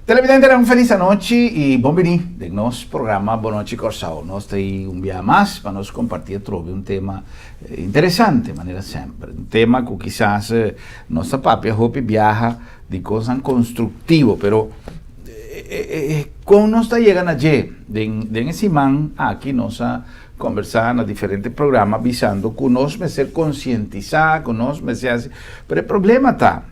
Televidente, un feliz noche y bienvenido de nuestro programa Bonoche Corsao. Nos trae un día más para nos compartir un tema interesante, de manera siempre. Un tema que quizás nuestra papia hopi viaja de cosas constructivo, pero cuando nos llegan allí, de ese man aquí nos conversar en diferentes programas, visando que nos me ser concientizar, que nos me ser así. Pero el problema está.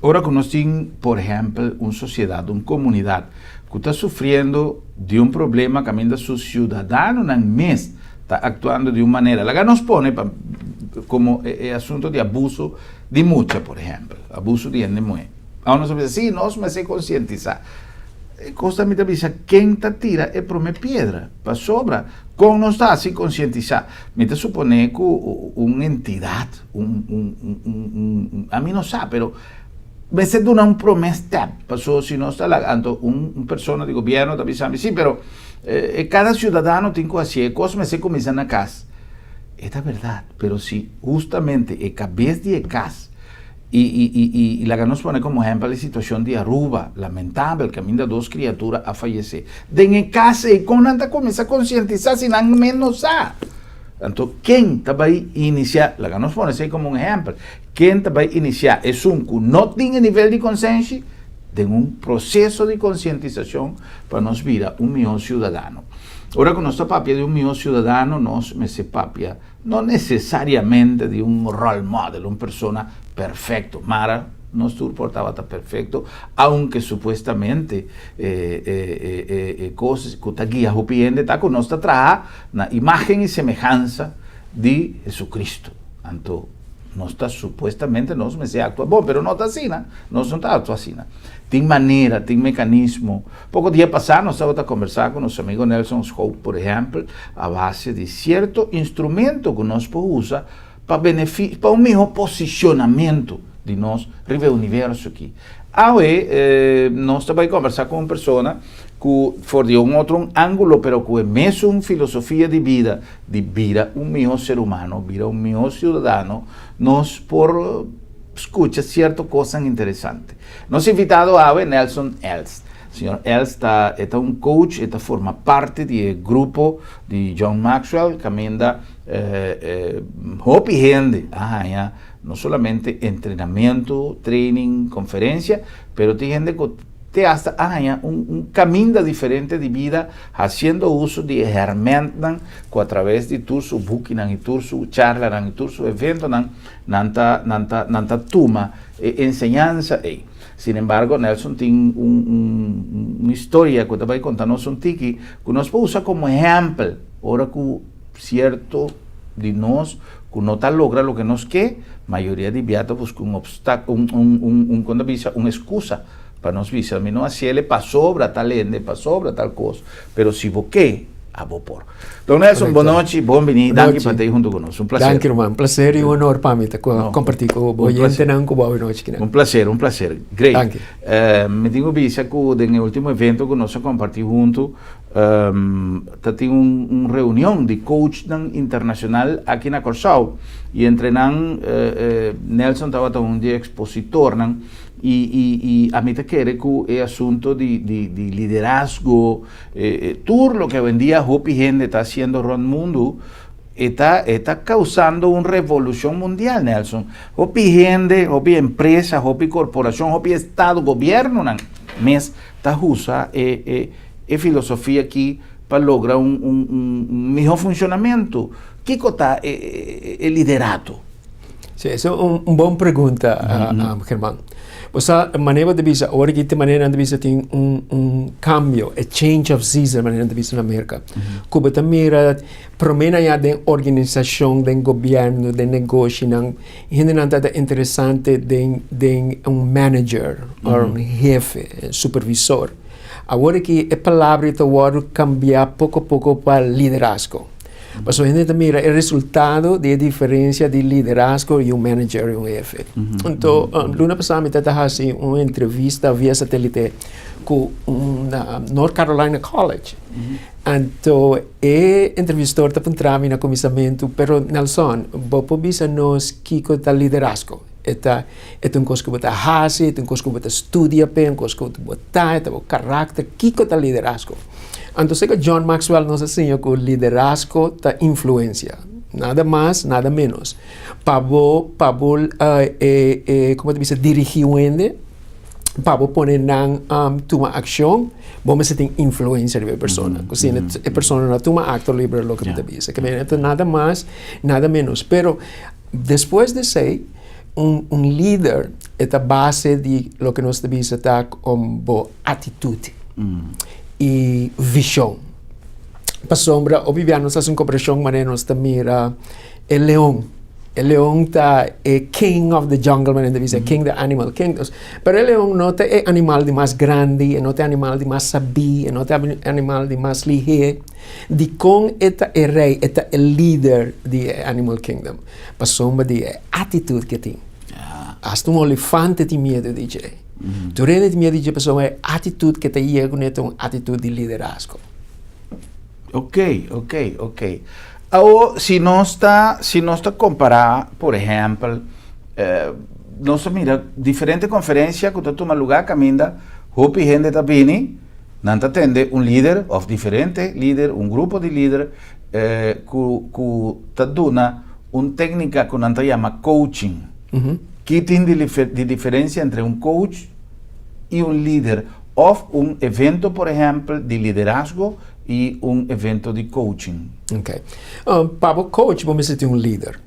Ahora conocen, por ejemplo, una sociedad, una comunidad que está sufriendo de un problema que también su ciudadano en el mes está actuando de una manera. La que nos pone como el asunto de abuso de mucha, por ejemplo, abuso de gente. Ahora nos dice, sí, nos me sé concientizar. Constantemente dice, ¿quién te tira es por una piedra? Para sobra. ¿Cómo no está así concientizar? Me te supone que una entidad, a mí no sabe, pero me se da una promesa, pasó si no está lagando una persona de gobierno, también sabe, sí, pero cada ciudadano tiene que hacer cosas, me se comienzan a casa. Es la verdad, pero si justamente el cabeza de casa, y la que nos pone como ejemplo la situación de Aruba, lamentable, que camino de dos criaturas a fallecer. De en casa y con anda comienza a concientizar sin nada menos sabe. Entonces, ¿quién te va a iniciar? La que nos pone así como un ejemplo. ¿Quién te va a iniciar? Es un que no tiene nivel de conciencia, de un proceso de concientización para nos virar un mejor ciudadano. Ahora con nuestra papia de un mejor ciudadano, nos me se papia, no necesariamente de un role model, una persona perfecto. Mara no se portaba tan perfecto, aunque supuestamente cosas que está guía opiende está con nuestra traja na imagen y semejanza de Jesucristo. Entonces, no está supuestamente, no se actúa bueno, pero no está así, no está actuando así. Tiene manera, tiene mecanismo. Poco día pasado, nos estaba a conversar con nuestro amigo Nelson Hope, por ejemplo, a base de cierto instrumento que nos usa para un mejor posicionamiento de nós rive o universo aqui. Nós também conversar com uma pessoa que for de um outro ângulo, pero que é mesmo uma filosofia de vida um melhor ser humano, vira um melhor cidadão, nós por escuta certa coisa interessante. Nosso invitado é Nelson Elst. O senhor Elst é um coach, forma parte do grupo de John Maxwell, que anda hopi gente, no solamente entrenamiento, training, conferencia, pero tiene gente que te hasta un camino diferente de vida, haciendo uso de herramientas que a través de tu su booking y tu su charla y tu su evento nanta tuma enseñanza. Sin embargo, Nelson tiene una historia que te voy a contarnos un tiki que nos puede usar como ejemplo, ahora que cierto de nós que no tal logra lo que nos que mayoría de viatos busca un obstáculo, una excusa para nos visar. A mí no así le para sobra tal ende, para sobra tal cosa, pero si vos qué, a vos por. Don Nelson, boa noite, bienvenido, danke para estar junto con nosotros, un placer. Danke, hermano, un placer y un honor para mí compartir con vos. Un placer, great. Danke. Me tengo vista que en el último evento que nos compartimos juntos, tengo una reunión de coach internacional aquí en Corsao y entre Nelson estaba un día expositor y a mí te quiere que el asunto de liderazgo, todo lo que hoy en día Hopi gente está haciendo en el mundo, está causando una revolución mundial, Nelson. Hopi gente, Hopi empresa, Hopi corporación, Hopi estado, gobierno, está usando filosofía aquí para lograr un mejor funcionamiento. ¿Qué está el liderato? Sí, esa es una buena pregunta, Germán. O sea, manera de vista, ahora que te manera de vista tiene un cambio, a change of season, manera de vista en América. Cuba también mira, promena ya de organización, de gobierno, de negocio, generalmente es interesante de un manager, o un jefe, un supervisor. Ahora que a palavra está cambiar pouco a pouco para liderazgo. Mas a gente mira o resultado da diferença de liderazgo e manager e jefe. Então, Luna passada me estava assim uma entrevista via satélite com North Carolina College. Então, o entrevistador estava entrando no comissamento, pero Nelson, você bisa nos que está liderazgo. Eta um coisa que você hace, um coisa que você estudia, um coisa que você botar, o caráter, que tá liderazgo. Então, que John Maxwell nos ensina que o liderazgo tá influência. Nada mais, nada menos. Para como diz, dirigir o ende, para poner na toma ação, vamos ter influência de pessoa. Assim, a pessoa não toma acto livre lo que te diz. Que nada mais, nada menos. Pero depois de ser líder, é a base de lo que nós diz tá como atitude e visão. Para sombra, obviamente, nós fazemos comparação, mas nós também mira o leão. O leão tá king of the jungle, mas diz king the animal kingdoms. Pero o leão não é animal de mais grande, não é animal de mais sabio, não é animal de mais ligeiro. De com é rei, é líder de animal kingdom. Para sombra de atitude que tem. Hasta um elefante tem medo de dizer. Tu rende de medo de pessoa é atitude que tem uma atitude de liderazgo. Ok. Ou se nós está comparar, por exemplo, nós mira diferente conferência que tu toma lugar caminda, hopi gente tá bem, não atende líder ou diferente líder, grupo de líder que tá dando técnica que não chama coaching. Que tem de diferença entre coach e líder, ou evento, por exemplo, de liderazgo e evento de coaching. Ok. Para o coach, vamos dizer líder.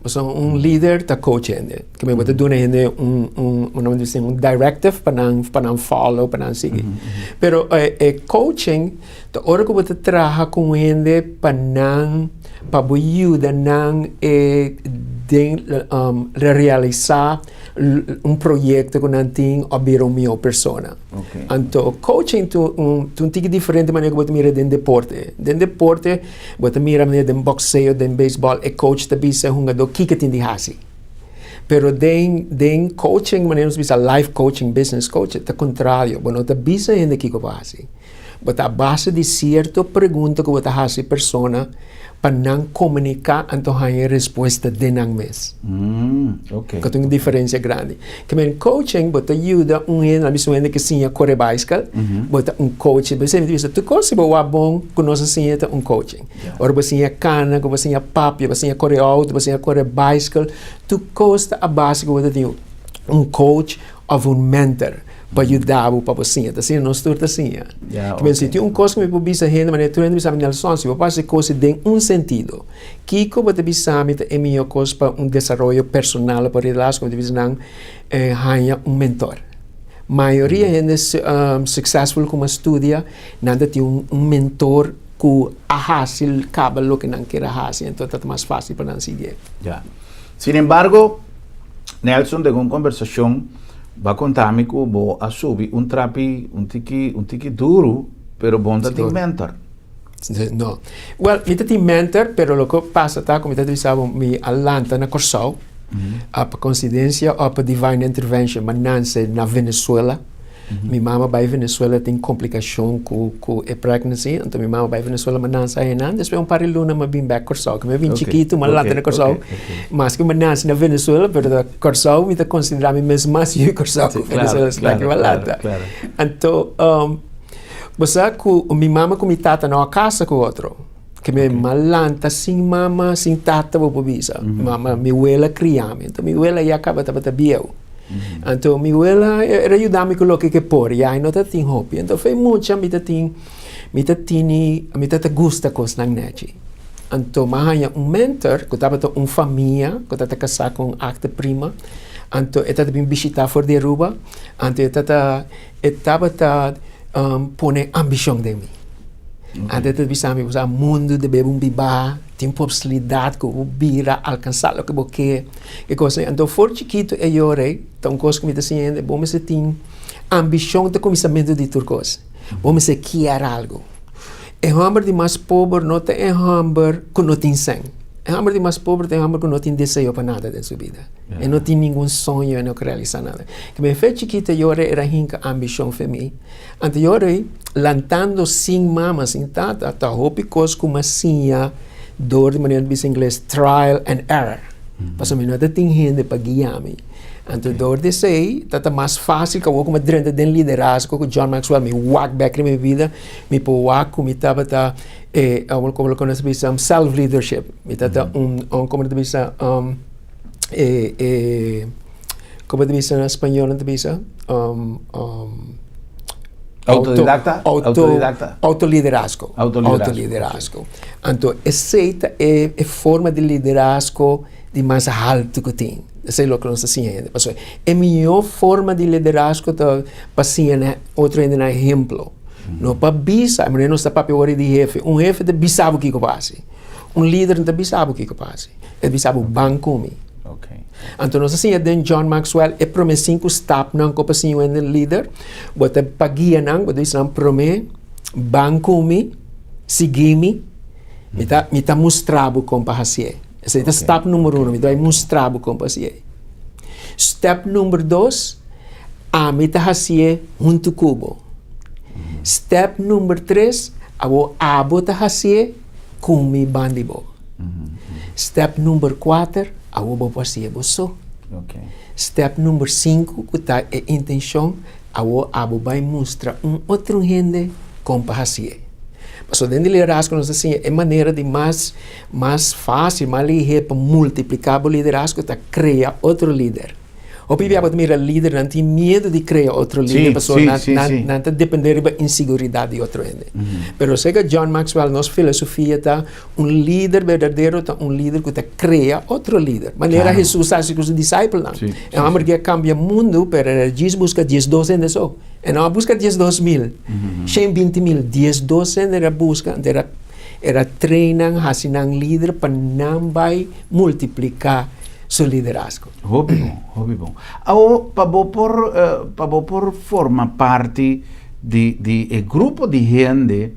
Líder está coachando. Que me bota dando um directive para não follow, para não seguir. Pero coaching, a hora que você trabalha com ele para ajudar a realizar projeto que não tem a ver uma pessoa. Então, coaching tu tem diferente maneira que você mira dentro do deporte. Dentro do deporte, você mira dentro do boxeo, dentro do beisebol, e coach também é um jogador que tem de fazer. Pero dentro coaching, maneira que você life coaching, business coaching, é o contrário. Você não está pensando em que você vai fazer. Você a base de certa pergunta que você faz a pessoa para não comunicar, então há a resposta de não mesmo. Que tem uma diferença grande. Que coaching, você ajuda na pessoa que sim corre bicycle, você coach, você diz, tu consegue bom que nós assim coaching. Ora você cana, que você papi, você corre auto, você corre bicycle, tu costa a base que você tem coach ou mentor. Para ajudar para você, assim, nós estamos assim. Que se tem coisa que me pode dizer, mas tu não precisa me lição, se você faz coisa tem sentido. Que como você precisa é minha coisa para desenvolvimento personal para relação, como você não ganha mentor. Maioria gente successful como estudia, nada tem mentor que fácil acaba lo que não quer fazer, então é mais fácil para não seguir. Sin embargo, Nelson, de uma conversação va a contarme que vou a subir trapi, tiki duro, pero bom da tem mentor. No. Well, mi tem mentor, pero lo que passa tá, como eu dizia, mi Atlanta na Corsau, a coincidência, a divine intervention, mas nasce na Venezuela. Minha mama vai Venezuela tem complicação com a pregnancy, então minha mama vai Venezuela, mas nasce aí não. Depois par de luna, mas vim back Corsau, que eu vim chiquito, mas lá na Corsau, mas que eu nasce na Venezuela, pero da Corsau, me tá considerando mesmo mais que Corsau, Venezuela está que valata. Então, você que minha mama com minha tata na casa com outro, que me malanta sem mama, sem tata vou pobisa, mama minha abuela criame, então minha abuela já acaba de biel. Então, minha abuela era ajudar-me com o que pôr, e aí não tem hobby. Então, foi muito, me gusta coisa na net. Então, mas mentor, que estava uma família, que estava casada com acta prima, então, eu estava visitar fora de Aruba, então, eu estava pondo ambição de mim. Então, eu estava usar o mundo de beber bibá, tem possibilidade que eu vira alcançar o que eu quero. Então, for chiquito, eu orei, então, coisa que me está dizendo, vamos ter ambição de começamento de tudo coisa. Vamos querer algo. É hambre de mais pobre, não tem hambre que não tem sangue. É hambre de mais pobre, tem hambre que não tem desejo para nada da sua vida. E não tem nenhum sonho, não quer realizar nada. Que me fez chiquito, eu orei, era a ambição para mim. Então, eu orei, lantando sem mama, sem tata, até roupa coisa como assim, dor de maneira de inglês, trial and error. Para mim, não tem gente para guiar-me. Então, door de sei, tá mais fácil que eu como dentro de liderazgo que John Maxwell me walk back na minha vida, me pôr walk como estava tá como eu conheço self leadership, me tá como eu disse como eu disse em espanhol, não disse Autodidacta? Autoliderazgo. Então, aceita é forma de liderazgo de mais alto que tem. Isso é o que nós estamos é a melhor forma de liderazgo para ser outro exemplo. Não para bisa, mas não está papel de jefe. Jefe de sabe o que passa. Líder não sabe o que passa. Ele sabe o banco. Okay. Então, nós assim, John Maxwell, é prometer 5 steps não como assim o líder, bota pagia não, bota isso não promete, banco me, seguir-me, me tá mostrando como fazer. Esse é step número 1, me dá mostrar como fazer. Step número 2, me tá fazer junto cubo. Step número 3, abo tá fazer com me bandibo. Step número 4, eu vou fazer você. Step número 5, que está a intenção, eu vai mostrar outro gente como fazer. Mas dentro do liderazgo, nós assim, é maneira de mais fácil, mais ligeiro para multiplicar o liderazgo, está criar outro líder. O pior é que o líder não tem medo de criar outro líder, não está depender da insegurança de outro gente. Mas sei que John Maxwell, nossa filosofia está líder verdadeiro, está líder que cria outro líder. Maneira Jesus faz com os discípulos. É uma que cambia o mundo, mas Jesus busca 12 gente só. E não busca 12,000, 120,000, 12 era busca, era treinar, ensinar líder para não vai multiplicar seu liderazgo. Hobby bom. Para por forma parte de grupo de gente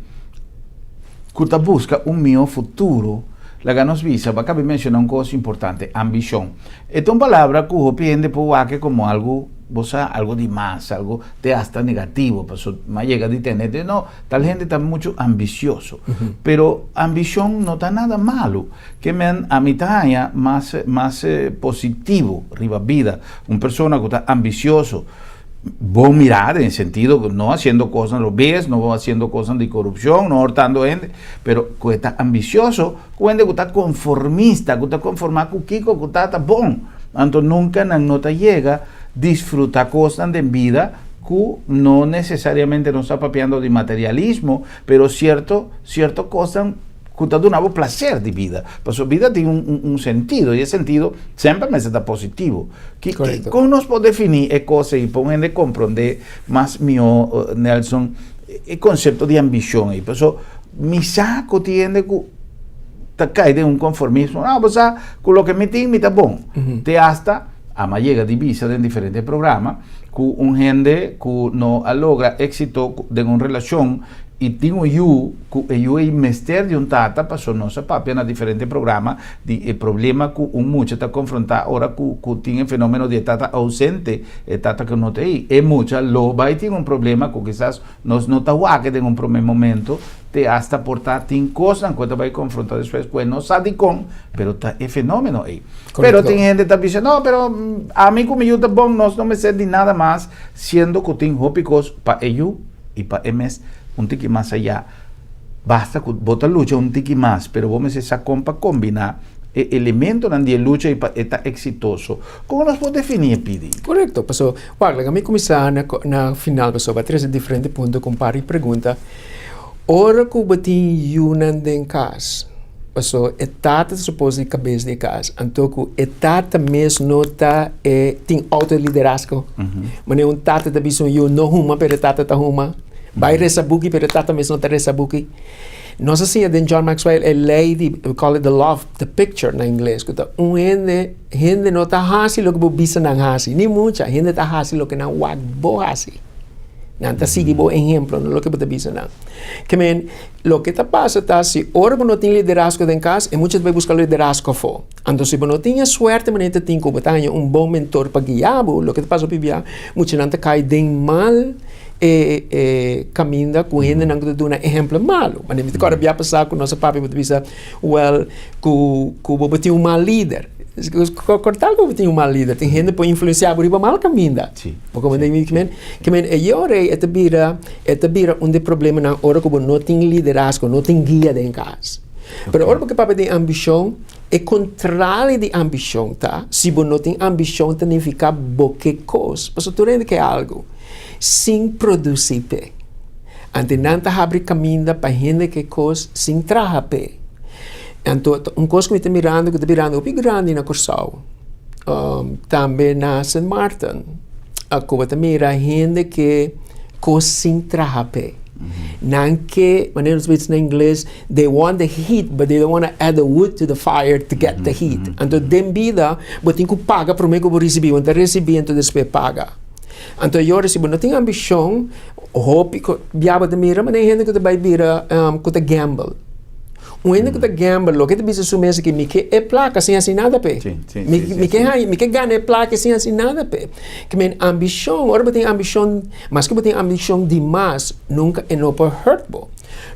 que busca melhor futuro, la nos visa, para cabe mencionar una cosa importante, ambición. Esta es una palabra que uno piende como algo de más, algo de hasta negativo, pues más llega a tener, no, tal gente está mucho ambicioso, pero ambición no está nada malo, que me a mitad más positivo, riba vida, una persona que está ambicioso, vos mirar en el sentido que no haciendo cosas lo ves, no haciendo cosas de corrupción, no hurtando gente, pero que está ambicioso, que está conformista, que está conformado con Kiko, que está bon, entonces nunca no te llega disfrutar cosas de vida que no necesariamente no está papeando de materialismo, pero cierto cosas que está dando placer de vida. Pues vida tiene un sentido, y ese sentido siempre me está positivo. ¿Cómo nos puede definir esa cosa y poner de comprender más mío, Nelson, el concepto de ambición? Y pues mi saco tiene que caer de un conformismo. No, pues con lo que me tiene, está bon. Te hasta a llega divisa en diferentes programas, que un gente que no logra éxito de una relación y tengo yo el mester de un tata pasó no se papia en diferentes programas el problema que un mucho está confrontado ahora que tiene fenómeno de tata ausente tata que no te hay es mucha lo va y tiene un problema que quizás no está que tenga un primer momento te hasta portar tiene cosas en cuanto va a confrontar después pues no sabe con pero está el fenómeno ahí. Correcto. Pero tiene gente que está diciendo no pero a mí como yo no me sé de nada más siendo que tengo hópicos para ellos y para MS un tiki más allá, basta que vos lucha un tiki más, pero vos me se sacó para combinar elementos de lucha y está exitoso. ¿Cómo nos podemos definir, Pidi? Correcto, pasó. Guarda, a mí começar na final, pasó, para tres diferentes puntos, compara y pregunta. Ora que eu tenho uma em casa, pasó, etata supose cabeça de casa, então que etata mesmo não está tem autoliderazgo, mas um tata da visão eu não ruma, pero etata tá ruma. Vai resabuki, pero tata mesmo não tá resabuki. Nós assim, de John Maxwell, é lei de, we call it the law of the picture na inglês, que gente não tá hasi lo que bo bisa nang hasi, ni mucha, gente tá hasi lo que não wag bo hasi. Não tá sigue bo exemplo, no lo que bo bisa nang. Que men, lo que tá passa tá se ora bo não tem liderazgo em casa, e muitas vezes busca liderazgo fora. Então se bo não tinha suerte, mas não tem como tanha bom mentor para guiar, lo que tá passa pibia, muitos não tá cai de mal caminha com gente não dá um exemplo malo. Mas agora vai passar com nossa papi, você diz, well, que tem um mal líder. Cortar como tem um mal líder, tem gente para influenciar por ir mal caminho. Sim. Porque como que bira problema na hora que não tem liderazgo, não tem guia em casa. Pero hora que papai tem ambição, é contrário de ambição, tá? Se você não tem ambição, significa qualquer coisa. Mas tu rende que é algo sem produzir pé. Ante não abre caminho para gente que coisa sem trabalhar pé. Então, coisa que eu estou mirando o grande na Corsal. Também na St. Martin. Eu estou mirando gente que coisa sem trabalhar pé. Não que, maneira de em inglês, they want the heat, but they don't want to add the wood to the fire to get the heat. Então, dem vida, você tem que pagar para mim que eu recebi. Então, recebi, então depois paga. Então, eu recebo, não tenho ambição, hope, biaba de mira, mas tem gente que vai virar, que gamble. Gente que gamble, lo que te bisa sumesa que me que é placa sem assim nada pe. Me que ganha é placa sem assim nada pe. Que men ambição, ora tem ambição, mas que tem ambição demais, nunca é não por hurt bo.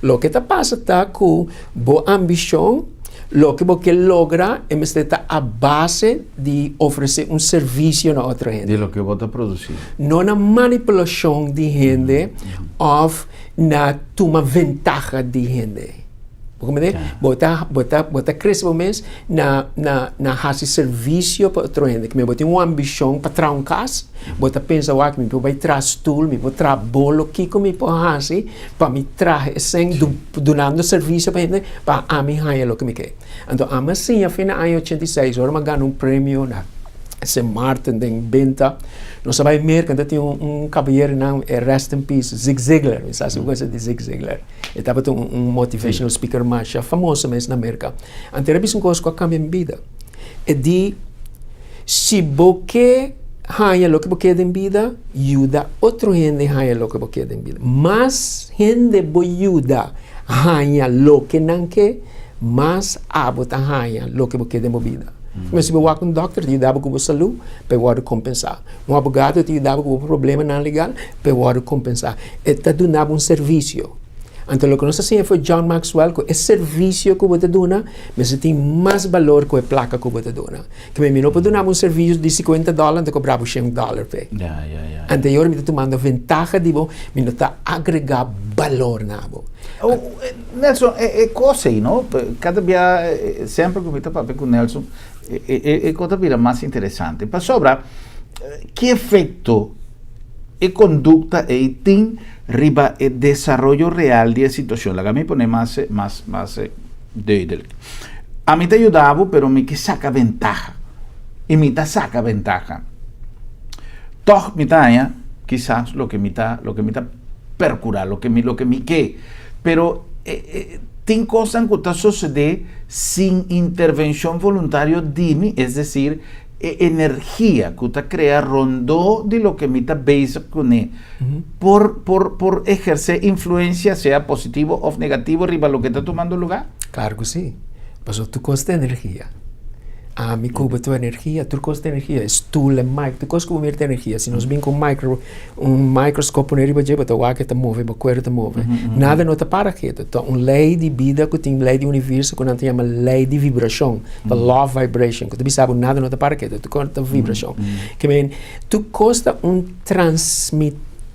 Lo que te passa tá com boa ambição, lo que você logra é estar a base de oferecer serviço na outra gente. De lo que você produzir. Não na manipulação de gente, ou na toma ventaja de gente. Bota cresce o mês na fazer serviço para outra gente. Que me bota uma ambição para trazer um caso, bota pensa que me vai trazer tool, me vou trazer bolo, que me pode fazer para me trazer sem donando serviço para gente para a mim ganhar o que me quer. Então, a mim sim, a fim de ano 86, agora me ganho prêmio na St. Martin em Benta. Nós vai ver que tem cavalheiro não é Rest in Peace, Zig Ziglar, sabe o que é de Zig Ziglar? Ele estava motivational speaker mais famoso mesmo na América. Então, é uma coisa que cambia minha vida. É de se você ganha o que você quer em vida, ajuda outro gente a ganhar o que você quer em vida. Mas gente ajuda a ganhar o que não quer, mas abota ganha o que você quer em vida. Mas se você vai com um doctor, te dá com saúde, para compensar. Um advogado te dá com problema não legal, para compensar. Está dando serviço. Então, o que nós fazemos foi John Maxwell, que é serviço que você dá, mas tem mais valor que a placa que você dá. Que me não pode dar serviço de $50, então cobrava $100. Então, eu estou tomando vantagem de você, me está agregar valor na você. Nelson, é coisa aí, não? Cada dia, sempre que eu estou falando com o Nelson, é coisa vira mais interessante. Para sobra, que efeito e conduta tem riba el desarrollo real de la situación. La que me pone más débil. A mí te ayudaba, pero me que saca ventaja. Y me saca ventaja. Todo me taña, quizás lo que me percura, lo que me que. Pero tem cosas que suceden sin intervención voluntaria de mí, es decir, energía que usted crea rondó de lo que me está basic con él por ejercer influencia, sea positivo o negativo, arriba lo que está tomando lugar. Claro que sí. Pero tú cuesta energía. A mí cuba tu energía, tu cuesta energía, es tu le mic, tu cuesta como energía. Si nos ven con un microscopio arriba lleva tu que te mueve, tu cuerpo te mueve. Nada no te para quieto. Un lei de vida que tem lei de universo que não te chama lei de vibração, the law of vibration. Que tu sabe nada no te para quieto, tu corta vibração. Que men, tu custa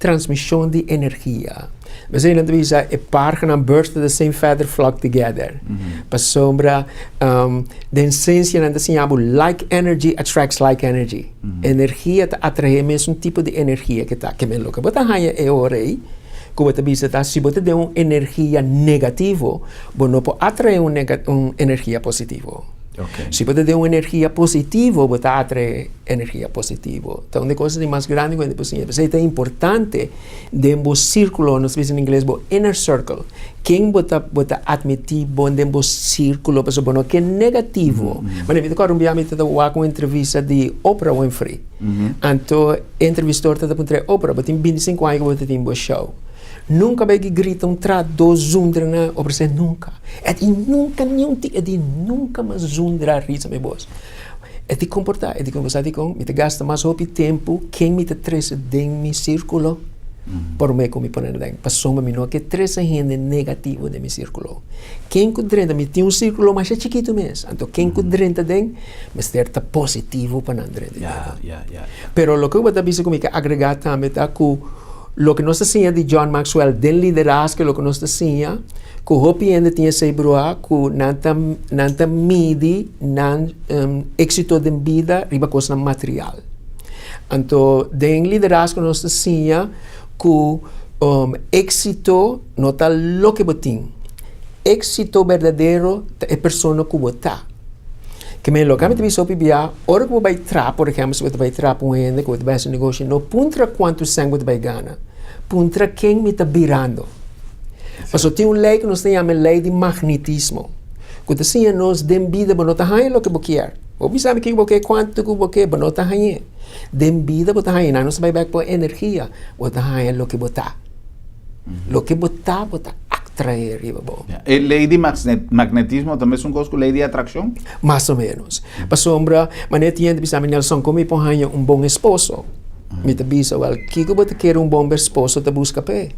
transmissão de energia. Mas aí não visa é par and birds of the same feather flock together. Para sombra, da essência não se chama like energy attracts like energy. Energia te atrai mesmo tipo de energia que tá. Que men lo que bota ganha é orei. Como te visa tá se bota de energia negativo, você não pode atrair energia positiva. Okay. Se você der uma energia positiva, você atrai energia positiva. Então, uma coisa mais grande que é possível. É importante dentro do círculo, nós dizemos em inglês, o inner circle. Quem você admitir dentro do círculo, para saber que é negativo. Mas, eu estou com uma entrevista de Oprah Winfrey. Então, o entrevistador está para Oprah, mas tem 25 anos que você tem um show. Nunca vai que gritam dois zundra ou para nunca. É de nunca nenhum é de nunca mais zundra risa me boas. É de comportar, é de conversar com, me te gasta mais tempo, quem me te traz dentro meu círculo, Por me como poner den. Passou me no que tres gente negativo de mi círculo. Quem que drenta me tem círculo mais chiquito mesmo. Então quem que drenta den, me certa positivo para não drenta. Ya. Pero lo que eu vou dizer comigo que agregar também tá com lo que nós tinha de John Maxwell del liderazgo, lo que nós tinha, que o hopi ainda tinha se broa, que nanta midi nan éxito de vida riba coisa material. Então, den liderazgo nós tinha que éxito não está lo que botin. Éxito verdadeiro é pessoa que botar. Que me locamente vi sopi bia, ora que vai tra, por exemplo, se você vai tra para um ende, que você vai fazer negócio, não puntra quanto sangue você vai ganhar, puntra quem me está virando. Mas tem uma lei que nós chamamos lei de magnetismo. Que assim nós dem vida, mas não está ganhando o que você quer. Você sabe que você quer, quanto que você quer, mas não está ganhando. Dem vida, você está ganhando, não se vai back por energia, você está ganhando o que você está. O que você está, você atrair. A lei de magnetismo também é um coisa com lei de atração? Mais ou menos. Para sombra, mas não tinha de pensar, Nelson, como eu ganho bom esposo. Me te bisa, well, que você quer bom esposo, te busca pé.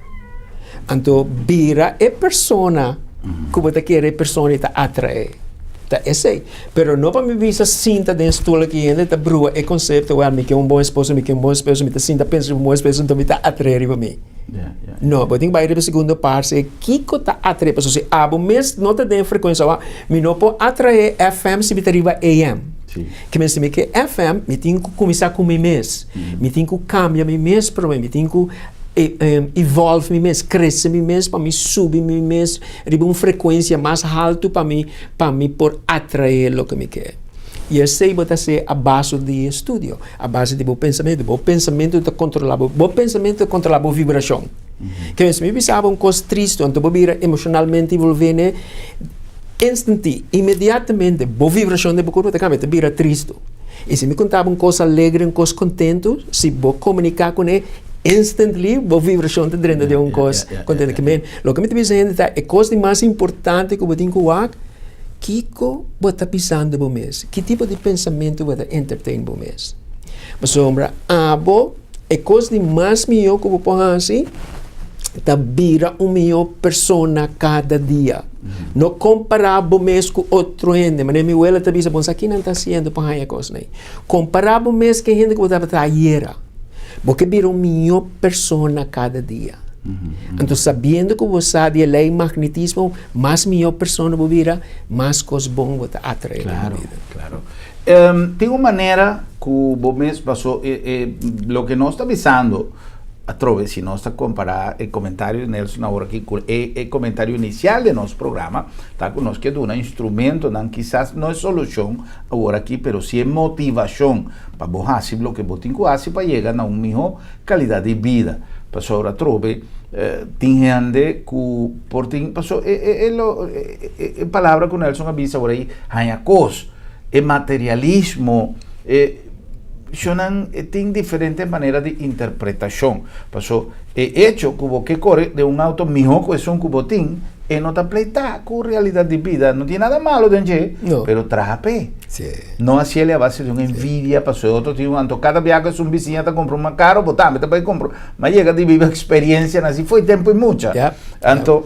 Então, vira é persona que você quer, é persona que te atrai. Tá, esse. Pero não para me bisa cinta dentro do que ainda tá brua, é conceito, well, me quer bom esposo, me te cinta, pensa bom esposo, então me tá atrair para mim. Não, mas tem que ir para a segunda parte, é que está atrair, porque se abo mês não está dentro frequência, me não pode atrair FM se me arriba AM. Que me diz que FM, me tem que começar com mim mesmo, me tem que cambiar mim mesmo para mim, me tem que evolve mim mesmo, crescer mim mesmo, para mim subir mim mesmo, arriba uma frequência mais alta para mim por atrair o que me quer. E esse vai ser a base do estudo, a base do pensamento está controlado, o pensamento controla a vibração. Que se me pensava coisa triste, então vou vir emocionalmente envolvendo, imediatamente, a vibração de corpo também vira triste. E se me contava coisa alegre, coisa contente, se vou comunicar com ele, instantly, a vibração está dentro de coisa contente. O que me está dizendo é a coisa mais importante que eu tenho que fazer. Kiko você pensando por mês? Que tipo de pensamento você entertain por mês? Mas sombra, é coisa de mais melhor que eu posso fazer, tá vira melhor pessoa cada dia. Não comparar o mês com outro gente, mas minha abuela tá dizendo, aqui não está sendo para a coisa nem. Comparar o mês com gente que você está ayer, porque vira melhor pessoa cada dia. Então, sabendo que você sabe a lei magnetismo, mais melhor pessoa você vira, mais coisas boas você atrai na vida. Claro. Tem uma maneira que o mês passou, o que nós está avisando, através se nós está comparar o comentário de Nelson agora aqui com o comentário inicial do nosso programa, tá conosco que é um instrumento, não quizás não é solução agora aqui, mas sim é motivação para você fazer o que você tem que fazer para chegar a uma melhor qualidade de vida. Passou a trove, tem gente que por tem passou é palavra que o Nelson avisa agora aí, hanhacos, é materialismo, tem diferentes maneiras de interpretação. Passou é hecho que você corre de um auto melhor que que você tem, e não está pleitado com a realidade de vida, não tem nada malo dentro, mas traz a pé. Não assim ele a base de uma envidia, passou outro tipo, cada viagem que um vizinho está comprando uma carro, botar, mas também comprou, mas chega de viver experiência, assim foi tempo e muita. Então,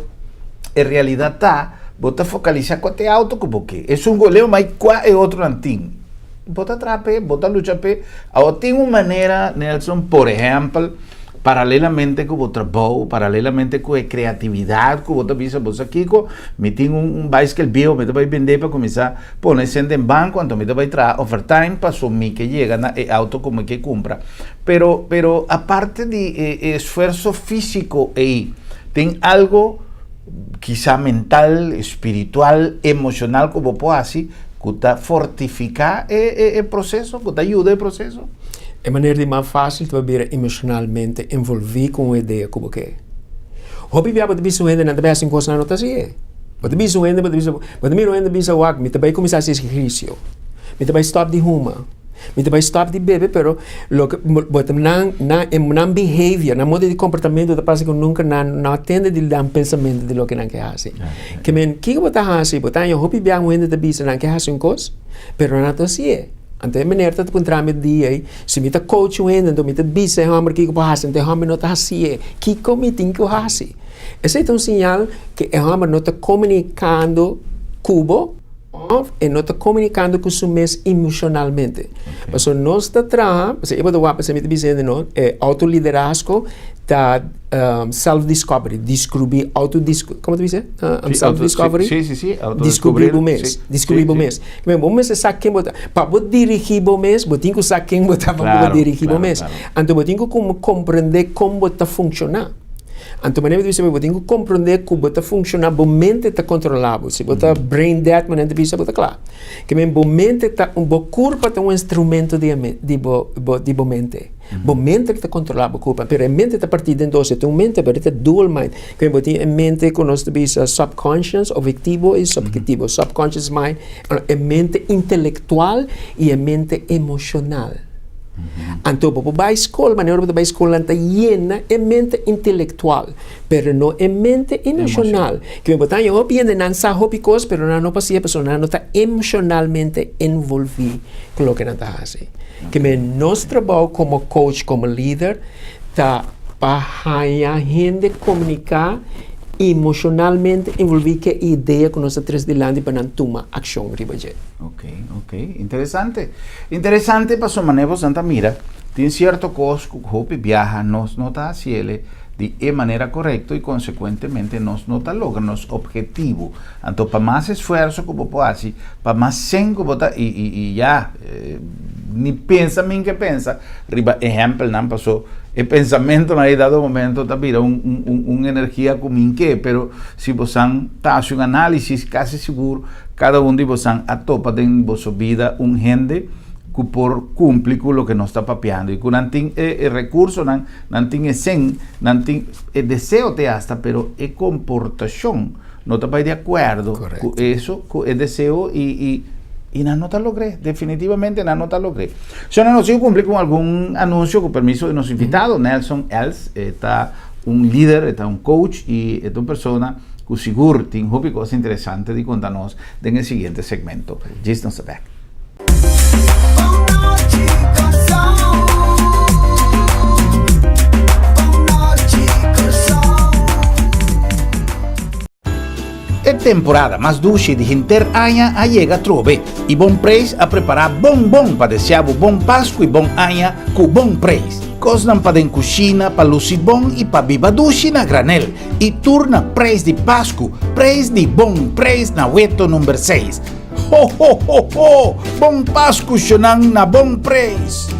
em realidade está, você focaliza com o auto que você é goleiro, mas qual é outro antigo? Bota trape, bota lucha pe. Ahora tem uma maneira, Nelson, por exemplo, paralelamente com o trabalho, paralelamente com a criatividade, que você pensa, você Kiko, me tem bicycle viejo, me vai vender para começar a pôr em banco, então me vai trazer overtime para assumir que chega na auto como que compra. Pero a parte de esforço físico aí, tem algo quizá mental, espiritual, emocional que você pode fazer, que está fortificar o processo, que está ajuda o processo. É maneira de mais fácil de ver emocionalmente envolver com a ideia que você quer. Hobby viaja de bicho ainda não deve ser coisa não está assim. Mas bicho ainda, me também começar a fazer exercício, me também stop de ruma, me também stop de beber, pero lo que não behavior, não modo de comportamento da parte que nunca não atende de dar pensamento de lo que não quer fazer. Que você está fazendo, você tem hobby viaja ainda de bicho não quer fazer coisa, pero não está assim. Ante maneira de encontrar met dia, se me tá coach ainda, então me tá bisa, hammer que passa, então hammer não tá assim, que como tem que fazer. Esse é um sinal que o hammer não está comunicando cubo, e não está comunicando com o mês emocionalmente. Mas nós está atrás, eu vou dizer não, é autoliderazgo, da self-discovery, descobrir, como tu diz? Self-discovery? Sim, Descobrir o mês. Descobrir o mês. Bom, mas você sabe quem botar. Para você dirigir o mês, você tem que saber quem botar para dirigir o mês. Então, você tem que compreender como está funcionando. Então, você tem que compreender como está funcionando, a mente está controlável. Se você está brain dead, você está claro. Que a mente está, o corpo é um instrumento de mente. A mente está controlada, mas a mente está partida em dois. Então, a mente é dual mind. Que a mente conosco é subconscious, objetivo e subjetivo. Subconscious mind é a mente intelectual e a mente emocional. Então, para a escola, a maneira para a escola está llena de mente intelectual, mas não é mente emocional. Que me botan eu bien de não sabe coisas, mas não passa a pessoa não está emocionalmente envolvida com o que não está fazendo. Que nosso trabalho como coach, como líder, está para a gente comunicar emocionalmente envolver que ideia que nós temos delante para não tomar ação ribajet. Ok. Interessante para sua maneira, Santa Mira, tem certo coisa que o viaja, nós não está haciendo de maneira correta e, consequentemente, nós não está logrando nosso objetivo. Então, para mais esforço que você pode, para mais senco e já, nem pensa, nem que pensa, riba, exemplo, não passou. El pensamento na dado momento também uma energia como que, pero se você faz um análise quase seguro, cada de vocês atopa em vossa vida gente que por cumprir com o que nós está papeando e que não tem recurso, não tem sen, não tem desejo de hasta, pero comportação não está de acordo com isso, com o desejo y no te logré, definitivamente no te logré. Yo no sé cumplir con algún anuncio con permiso de nuestro invitado, Nelson Els, está un líder, está un coach y es una persona que seguro tiene cosas interesantes de contarnos en el siguiente segmento. Just nos back. É temporada mais doce de Inter-Anha a chega trove e bom preço a preparar bom para desejar bom Páscoa e bom Anha com bom preço. Cosnan para den cozinha, para lucir bom e para viva doce na granel e turna preço de Páscoa, preço de bom preço na Hueto número 6. Ho, ho, ho, ho! Bom Páscoa xonang na bom preço!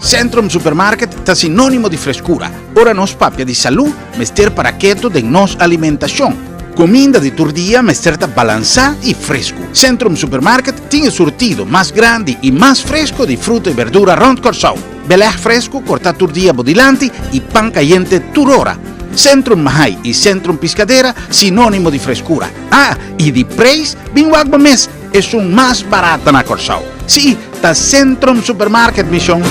Centrum Supermarket está sinónimo de frescura. Ora nos papia de salud, mester para keto de nos alimentación. Comida de turdia, mester ta balançada y fresco. Centrum Supermarket tiene surtido más grande y más fresco de fruta y verdura rond Corsau. Belé fresco, corta turdia bodilanti y pan caliente turora. Centrum Mahai y Centrum Piscadera, sinónimo de frescura. Ah, y de preço, bien wagba mes, es un más barata na Corsau. Sí, ta Centrum Supermarket, mission.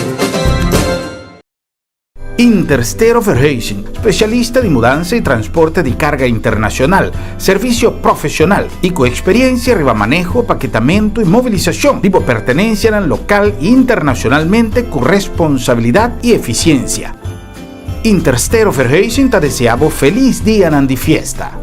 Interstero Verhuizing, especialista de mudanza y transporte de carga internacional, servicio profesional y con experiencia arriba manejo, paquetamiento y movilización, tipo pertenencia al local e internacionalmente con responsabilidad y eficiencia. Interstero Verhuizing te deseamos feliz día de fiesta.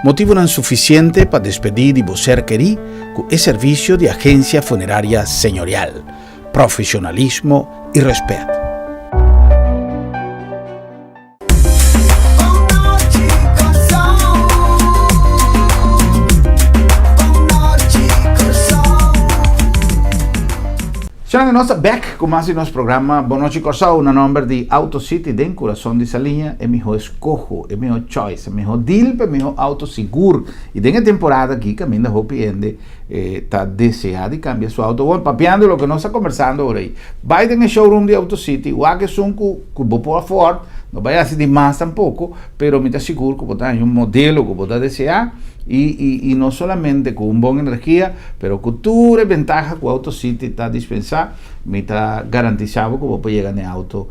motivo não suficiente para despedir de você querer com o serviço de agência funerária senhorial, profissionalismo e respeito. Siamo nella nostra back con il nostro programma Bonoci Corsao, una number di Auto City den corazón de esa línea, es mejor escojo, es mejor choice, es mejor deal, es mejor autoseguro. Y en esta temporada aquí, camina Hopi Ende, está deseado y cambia su auto. Bueno, papeando lo que nos está conversando ahora ahí. Vaya en el showroom de Auto City, o que son que por Ford, no vaya a ser de más tampoco, pero me está seguro que hay un modelo que pueda desear. Y no solamente con una buena energía, pero con todas las ventajas que Auto City está dispensando, me está garantizado que puede llegar en el auto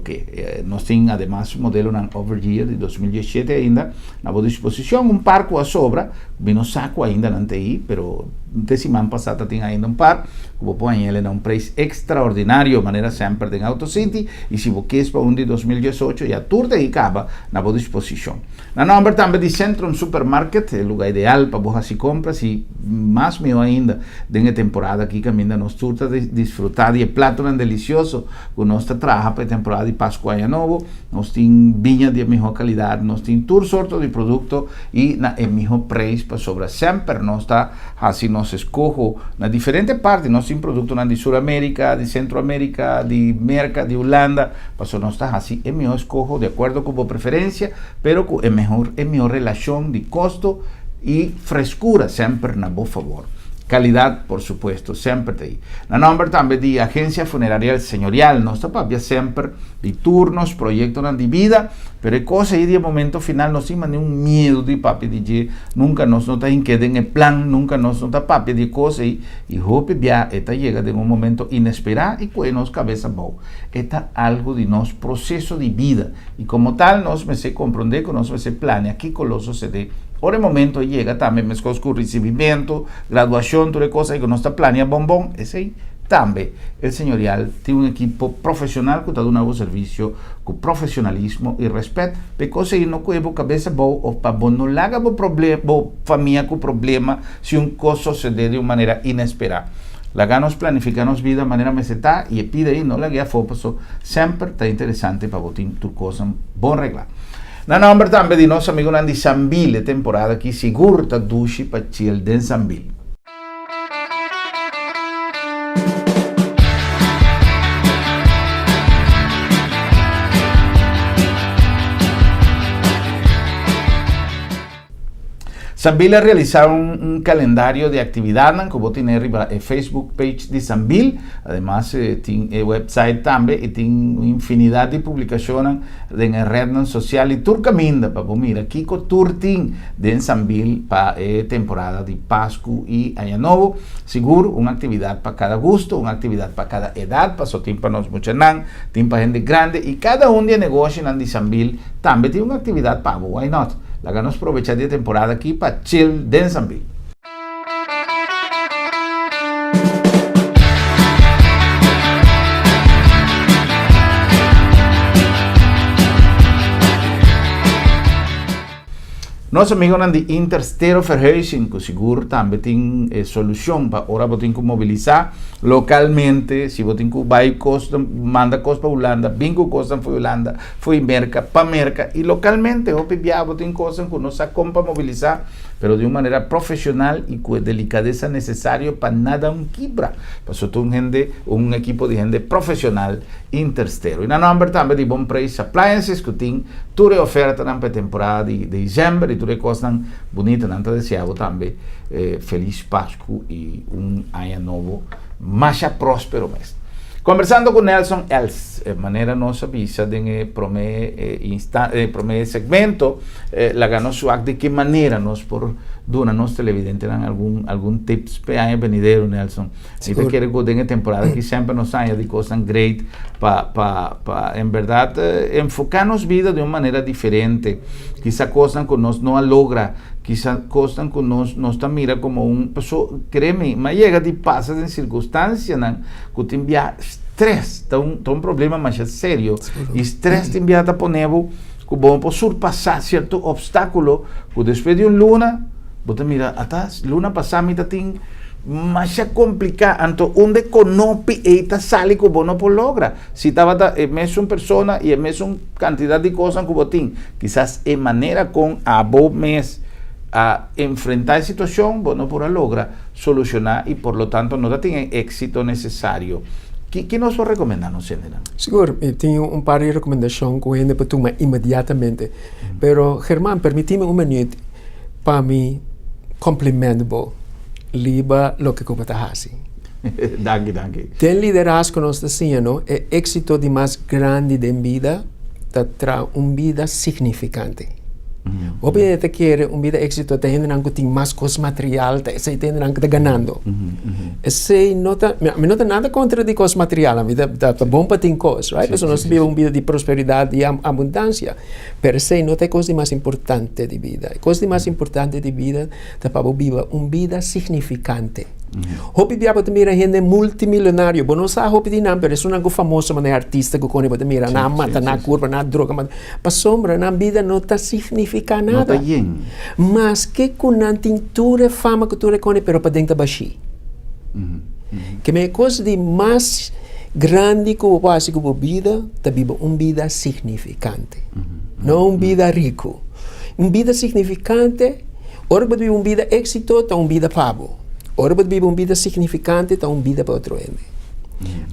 que nos tiene además un modelo en Overgear de 2017 ainda a disposición, un par que a sobra, no saco ainda não tem, pero de semana passada tinha ainda um par, que vou pôr ele a um preço extraordinário, de maneira sempre em Auto City, e se você quer para um de 2018, já tudo aí acaba na boa disposição. Na number também de Centrum Supermarket, é o lugar ideal para você se comprar, e mais melhor ainda, na temporada aqui que ainda nos turta de desfrutar de prato delicioso, que nós trabalhamos para a temporada de Páscoa e Ano Novo, nós temos vinha de melhor qualidade, nós temos todo sorte de produto e na melhor preço para sobrar sempre, nós está assim, nós escojo na diferentes partes, nós temos produto de Sudamérica, de Centroamérica, de América, de Holanda, para nós está assim, é melhor escojo de acordo com a preferência, pero com melhor relação de custo e frescura sempre na bom favor. Calidad, por supuesto, siempre te. La nombre también de Agencia Funeraria Señorial, nuestra papia siempre de turnos, proyectos de vida, pero hay cosas ahí de momento final, no se ni un miedo de papi de nunca nos nota en que en el plan, nunca nos nota papi de cosas y hope ya esta llega de un momento inesperado y pues nos cabeza bow. Esta algo de nos proceso de vida y como tal nos me se comprende que nos me se planea aquí con los OCD. Por el momento llega también mes con recibimiento, graduación, toda cosa que no está planeado bombón, ese ahí también el señorial tiene un equipo profesional que está dando un nuevo servicio con profesionalismo y respeto, porque cosa no cuevo cabeza bo o para no le haga problema, familia con problema si un cosa sucede de una manera inesperada. La ganos planificarnos vida de manera meseta y pide ahí no la guía foposo, siempre está interesante para botín tu cosa bon regla. Na nombre também de nosso amigo Nandi Sambil, temporada que segura duche para chill den Sambil. Sambil ha realizado un calendario de actividades que vos tenés arriba el Facebook page de Sambil, además tiene el website también y tiene infinidad de publicaciones en la red social y tour caminda para vos mira aquí con tour team de Sambil para temporada de Pascua y Año Nuevo, seguro una actividad para cada gusto, una actividad para cada edad, para tiempo para nos muchanan, tiempo para gente grande y cada un de negocio en Sambil también tiene una actividad para vos, why not? La ganos aprovechar de temporada aquí para chill den Sambil. Nosso amigo de Interstero Verhuizing, que seguro también tiene solución para ahora botín que movilizar localmente, si botín que va y manda cosas para Holanda, bingo cosas para Holanda, fue merca, para merca, y localmente, hopi ya botín cosas que no se compra movilizar, pero de una manera profesional y con delicadeza necesario para nada un quibra. Pasó un equipo de gente profesional Interstero. Y na nombre también de bom preço appliances que tiene toda oferta na temporada de diciembre e tudo coisas bonitas, não desejável também. Feliz Páscoa e ano novo mais próspero mesmo. Conversando com Nelson Els, de maneira nossa visa de primeiro segmento, la ganó de que maneira nós por dona nos televidentes algum tips para venidero Nelson. Se te quer que en temporada que sempre nos haya de cosas great para en verdad enfocarnos vida de uma maneira diferente. Quizá cosas que nos no logra, quizá cosas que nos mira como pessoa, créeme, mas llega de pasas en circunstâncias que te envia estresse, tá um problema mais sério. E estresse te envia a poner que vamos por surpasar cierto obstáculo, que después de un luna, vos te mira, atrás, luna pasada, mitad ting, más complicado, anto un de conopi esta sale que vos no por logra. Si estaba mes una persona y mes una cantidad de cosas que vos tin, quizás en manera con a vos mes a enfrentar la situación, vos no por logra solucionar y por lo tanto no tiene éxito necesario. ¿Qué nos va a recomendar, no sé? Seguro, tengo un par de recomendaciones que voy a tomar inmediatamente. Pero, Germán, permíteme un minuto para mí complementar lo que tú haces. Danke. Ten liderazgo nos decía, ¿no? El éxito de más grande de vida te trae una vida significante. Obviamente quiere una vida éxito, te tendrán que tener más cosas material, te tendrán que estar ganando. Ese no está nada contra de cosas material, a mí está bom para tener cosas, right? Eso no se vive una vida de prosperidad y abundancia, pero ese no es cosa más importante de vida. La cosa más importante de vida es para vivir una vida significante. Hopi biaba te mira gente multimillonario, bueno sa hopi dinam, pero es algo famoso de artista que con te mira na mata na curva na droga, pa sombra na vida no ta significa nada. Mas que con na tintura fama que tu recone pero pa dentro baixi. Que me coisa de mais grande que o passe que a vida, ta viva uma vida significante. Não uma vida rico. Uma vida significante, ora para viver uma vida éxito, ta uma vida pabo. Ora para viver uma vida significante, ta uma vida para outro ende.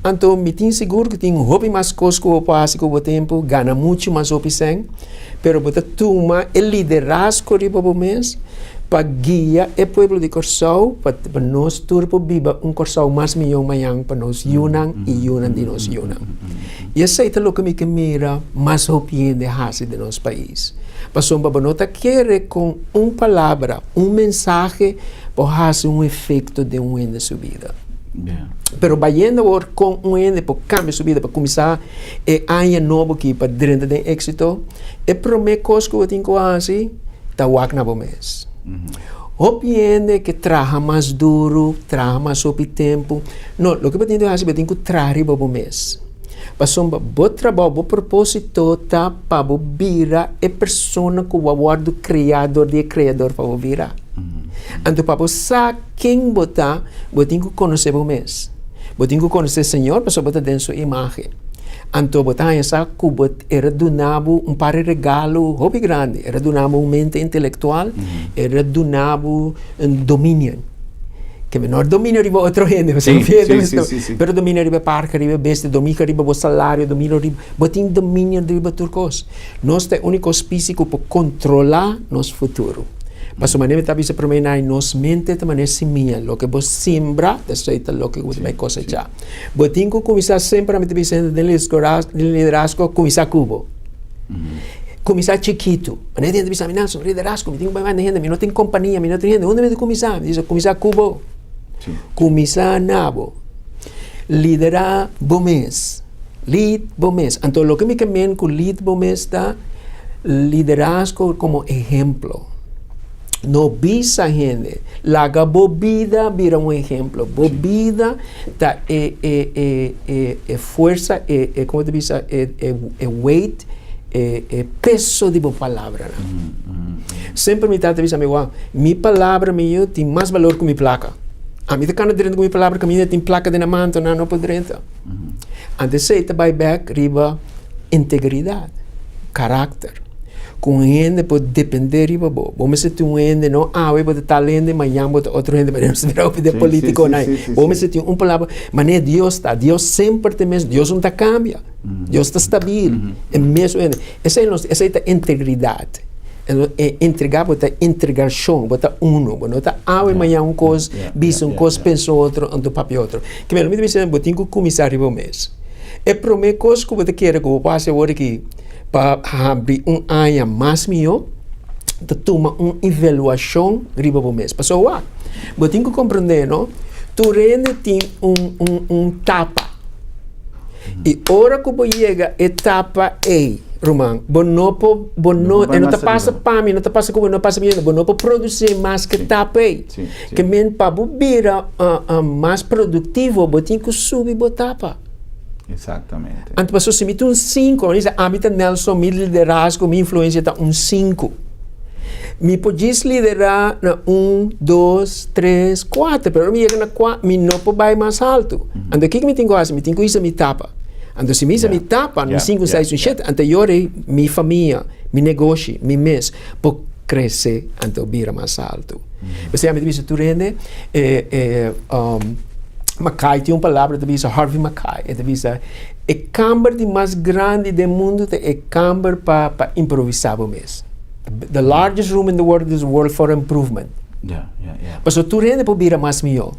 Então, me tenho seguro que tem hobby mais coisas que o passe com o tempo, gana muito mais hobby sem, pero para tomar o liderazgo de o mês, para guiar o povo de Corsau, para nós turbo viva Corsau mais melhor amanhã, para nós unan e unan de nós unan. E esse é o que me mira mais hobby de raça de nosso país. Para nós querer com uma palavra, mensagem, para fazer efeito de ende sua vida. Pero vayendo agora com ende para cambiar sua vida, para começar ano novo aqui, para dentro de êxito, é primeira coisa que eu tenho que fazer, tá o na mês. Ende que trabalha mais duro, trabalha mais sobre tempo. Não, o que eu tenho que fazer, eu tenho que trabalhar para o mês. Pasomba, bo trabalho, bo propósito, tá para virar a pessoa que o aguardo criador para virar. Então, para saber quem botar, eu tenho que conhecer o mês. Eu tenho que conhecer o Senhor, para botar dentro da sua imagem. Então, botar essa que era donado par de regalo, hobby grande, era donado mente intelectual, era donado domínio. Que menor domínio riba outro gente, você sim. Pero domínio riba parca, riba besta, domínio riba o salário, domínio riba, botin domínio riba turcos. Nós temos único específico para controlar nosso futuro. Mas a maneira que está para mim na nossa mente de maneira similar, o que você sembra, é o que você vai cosechar. Botin que começar sempre a me dizer de liderazgo, começar cubo. Começar chiquito. Mas não tem que pensar, sou liderazgo, me tenho que gente, me não tenho companhia, me não tenho gente. Onde me começar? Diz, começar cubo. Começar nabo. Liderar bomês. Lead bomês. Então, o que me quemen com lead bomês está liderazgo como exemplo. No visa gente. Laga bobida vira exemplo. Bobida tá força, como te diz, weight, peso de boa palavra. Sempre me está dizendo, amigo, minha palavra minha tem mais valor que minha placa. A mim está dentro com minha palavra que minha tem placa de na manta, não pode dentro. Antes de ir back, riba integridade, caráter. Com gente pode depender riba bo. Vamos ser um gente não, eu vou estar lendo, amanhã vou outro gente, mas não se verá o de político não. Vamos ser uma palavra, mas nem Deus está, Deus sempre tem mesmo, Deus não está cambia. Deus está estável. É mesmo essa é a integridade. Entregar, botar integração, botar uno, botar amanhã uma coisa, bisa uma coisa, pensa outro, ando papel outro. Que me dizem, eu tenho que começar o mês. É a primeira coisa que eu quero que eu passe agora aqui, para abrir ano mais melhor, de tomar uma avaliação riba o mês. Pessoal, eu tenho que compreender, não? Tu rende tem tapa. E hora que eu chega, etapa A. Roman, não te passa para mim, não te passa como não passa bem, não pode produzir mais que tapa. Que men para virar mais produtivo, tem que subir a tapa. Exatamente. Então, se me tem um 5, diz, Nelson, meu liderazgo, minha influência está um 5. Me podes liderar na 1, 2, 3, 4, pero me chega na 4, me não pode ir mais alto. Então, o que me tem que fazer? Me tem que isso me tapa. Então, se me tapa, no 5, 6, 7, então eu minha família, meu negócio, meu mês, pode crescer, então vira mais alto. Você me diz, tu rende, Mackay tem uma palavra que diz Harvey Mackay, ele diz a câmara mais grande do mundo é a câmara para improvisar o mês. The largest room in the world is the world for improvement. Mas tu rende para virar mais melhor.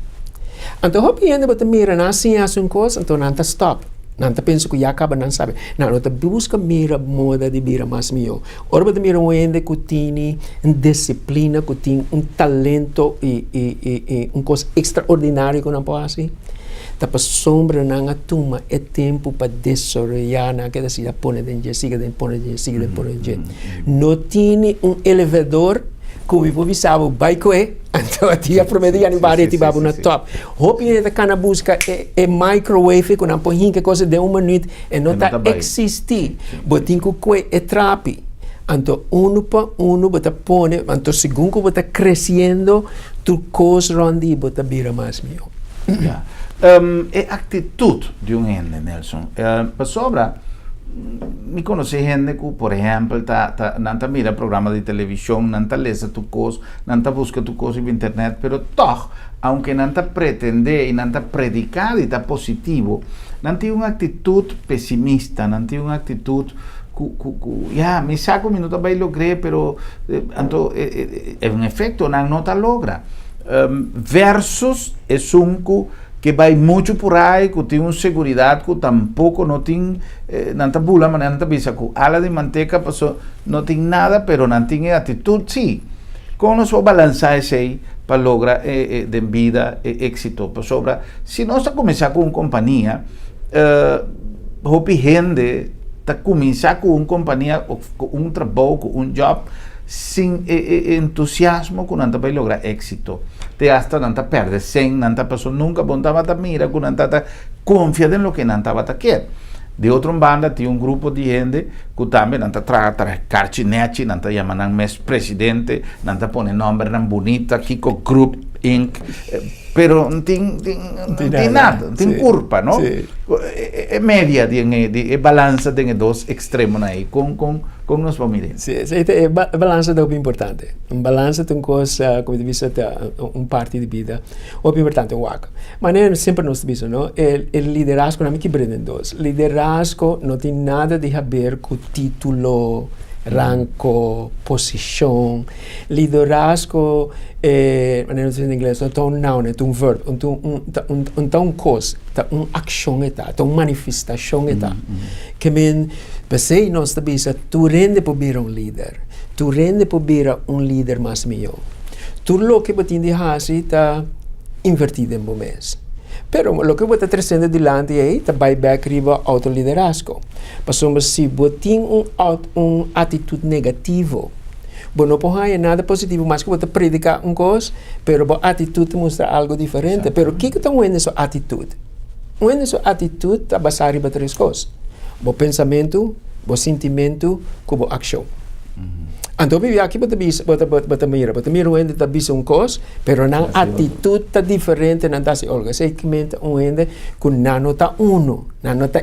Então, eu penso que tu mira assim uma coisa, então não está stop. Não está pensa que já acaba, não sabe. Não, tu busca mira moda de virar mais melhor. Ora, tu mira um ende que tem disciplina, que tem talento e coisa extraordinária que não pode fazer. Tapa sombra na turma é tempo para desarrollar na que se põe dentro, siga dentro, não tem elevador que o povo sabe vai que então a tia prometia ni bare ti babu na top. Hopi é da cana busca é microwave que não põe que coisa de 1 minuto e não tá existir. Botin que é trapi. Então, uno para uno, você põe, então, segundo você está crescendo, tu coisa rondi, você vira mais melhor. É atitude de um gente, Nelson. Para sobra, me conhece gente que, por exemplo, não mira programa de televisão, não lê tu coisa, não busca tu coisa na internet, pero toch, aunque não pretende e não predicar e está positivo, não tem uma atitude pessimista, não tem uma atitude me saco un minuto para lograr, pero en efecto no está logra. Versus es un que va mucho por ahí, que tiene una seguridad que tampoco no tiene, no está bula, no está bisa, que ala de manteca, pasó, no tiene nada, pero no tiene actitud, sí. ¿Cómo nos va a balanzar ese para lograr de vida éxito? Pues sobra, si no está comenzando con una compañía, hopi gente, está começar com uma companhia, com um trabalho, com um job, sem entusiasmo, que não vai lograr êxito. Te hasta não está perde, sem não está pessoa nunca bontava a mira, que não está confiada em lo que não estava a querer. De outra banda, tinha um grupo de gente que também não está carchinete, não está chamando mais presidente, não está pondo nome não bonita, Kiko Group Inc. Pero não tem nada, não tem curva, não? É média, é balança de dois extremos aí, com nós famílias. Sim, é balança é importante. Balança tem coisa, como diz, parte de vida, é importante, mas sempre nós dizemos, não? O liderazgo não é que brinde dois. Liderazgo não tem nada a ver com título, rango, posição. Liderazgo maneira de dizer em inglês, não é um noun, é um verbo, um coisa, uma ação, uma manifestação. Que pensei nós também, tu rende para ser um líder, tu rende para ser um líder mais melhor. Tu lo que você tem de fazer está invertido em bom mês. Pero lo que você está trazendo adiante é está vai back riba autoliderazgo. Passamos se você tem atitude negativa, você não pode fazer nada positivo, mas que você predicar uma coisa, pero a atitude mostra algo diferente. Pero o que está vendo sua atitude? Vendo sua atitude está baseada em 3 coisas: o pensamento, o sentimento, e a ação. Então, aqui você mira onde está vendo uma coisa, pero na atitude está diferente, não está assim, olha, segmenta onde que não está não está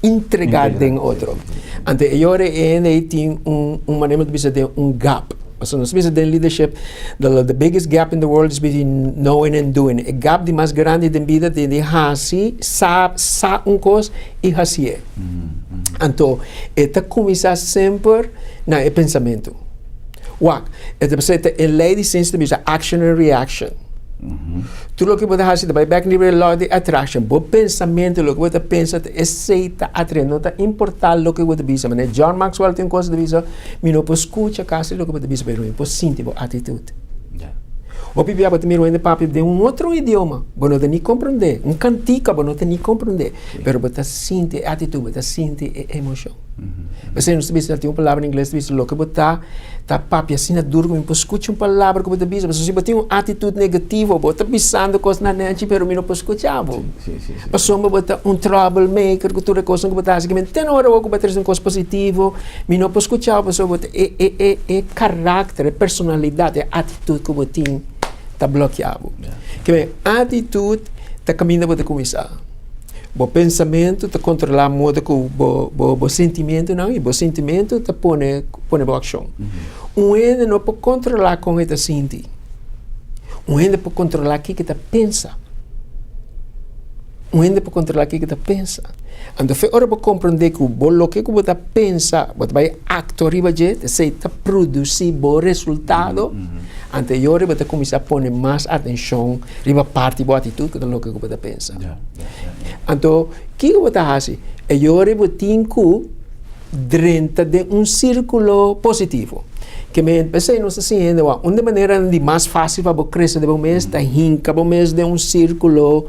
entregar den outro. Então, eu tem maneira de dizer gap. So, nós vemos em leadership, the biggest gap in the world is between knowing and doing. O gap de mais grande da vida de fazer, sabe uma coisa e fazer. Então, está começar sempre no pensamento. É lei de ciência de action and reaction. Tudo o que você faz vai back nível law de attraction. O pensamento, o que você pensa, aceita, atrai. Não está importante o que você pensa. Mas John Maxwell tem coisa de dizer, não pode escutar quase o que você pensa, mas pode sentir a atitude. O pipi você mira onde papi de outro idioma, você não tem nem compreender. Cantica, você não tem nem compreender. Mas você sente a atitude, você sente a emoção. Você não sabe tem uma palavra em inglês, diz lo que botar tá papi assim na duro, me escuta uma palavra que você diz, mas se você tem uma atitude negativa, você pensando coisas na net, pero me não escutar. Mas só botar um troublemaker, que toda coisa que botar, assim, tem hora que botar uma coisa positiva, me não escutar, mas só botar é caráter, é personalidade, é atitude que você tem tá bloqueado. Que bem, atitude tá caminhando para começar. O pensamento te controla modo que o sentimento não, e o sentimento te põe para ação. Ende não pode controlar como ele sente. Ende pode controlar o que ele pensa. Ende pode controlar o que ele pensa. Então, foi hora para compreender que o que você pensa, você vai actuar e você produzir o resultado. Anterior, você começa a pôr mais atenção na parte da atitude do que você pensa. Então, o que você faz? Agora você tem que dentro de um círculo positivo. Que me pensei, não sei se ainda uma maneira mais fácil para crescer de mês, da hinca, de mês de um círculo,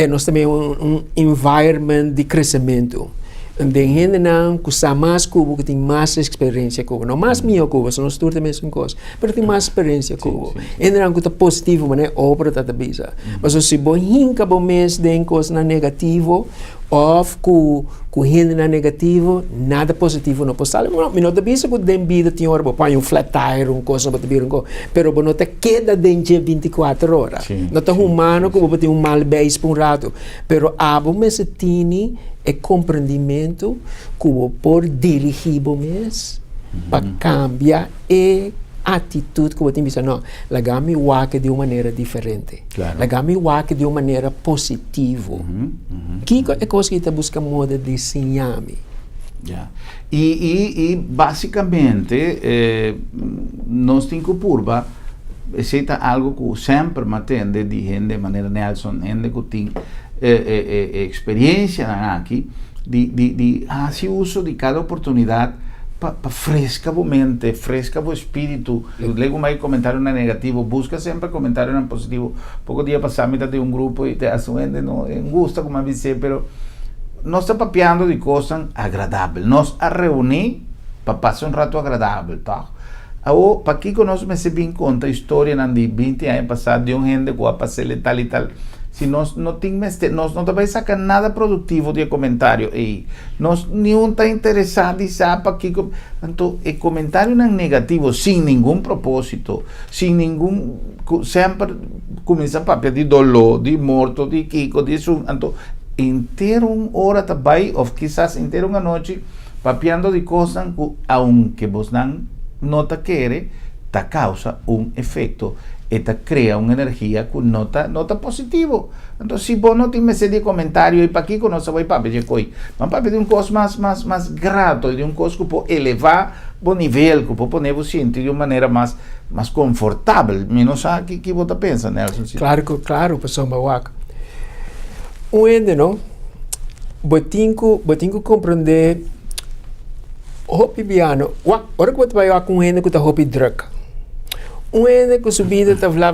nós também um environment de crescimento. De gente não que sabe mais Cuba, que tem mais experiência Cuba, não mais minha Cuba, são os turnos mesmo coisa, mas tem mais experiência Cuba. Ainda não que está positivo, mas é obra da bisa. Mas se você hinca bom mês de coisa negativo, ou que gente na negativo, nada positivo não pode sair. Não, não bisa que tem vida tem hora, põe um flat tire, uma coisa para ter coisa, pero não te queda dentro 24 horas. Não está humano que você tem um mal beijo por um rato, pero abo mês tem é compreendimento que o por dirigir o mês para cambiar e atitude que o tem que não, lagami wake de uma maneira diferente, lagami wake de uma maneira positiva. Que é coisa que está buscando modo de ensinar-me. E basicamente nós temos que purba aceita algo que sempre mantém de gente de maneira Nelson, gente que tem experiência aqui de fazer uso de cada oportunidade para fresca a mente, fresca o espírito. Eu leio mais comentário negativo, busca sempre comentário positivo. Pouco dia passado me de um grupo e te assuende não gusta como dizer, pero nós está papeando de coisas agradáveis. Nós a reunir para passar rato agradável, tá? Ou para que nós me se bem conta a história de 20 anos passados de um gente que vai passar tal e tal. Se nós não temos, nós não vai sacar nada produtivo de comentário aí. Nós nenhum está interessado em saber que então o comentário não é negativo, sem nenhum propósito, sem nenhum sempre começa a papel de dolor, de morto, de kiko, de isso. Então inteiro uma hora também ou quizás inteiro uma noite papeando de coisas que aunque você não te quer, te causa efeito. Esta crea uma energia que não está positivo. Então, se você não tem esse de comentário e para aqui que nós vamos para ver coi, vamos para ver coisa mais grato, de coisa que pode elevar o nível, que pode poner você sentir de uma maneira mais confortável. Menos sabe que você pensa, Nelson. Claro, pessoal, mauaca. Ende não, você tem que compreender hopi biano. Ora que você vai com ende que está hopi druk. Ende que subida está blá,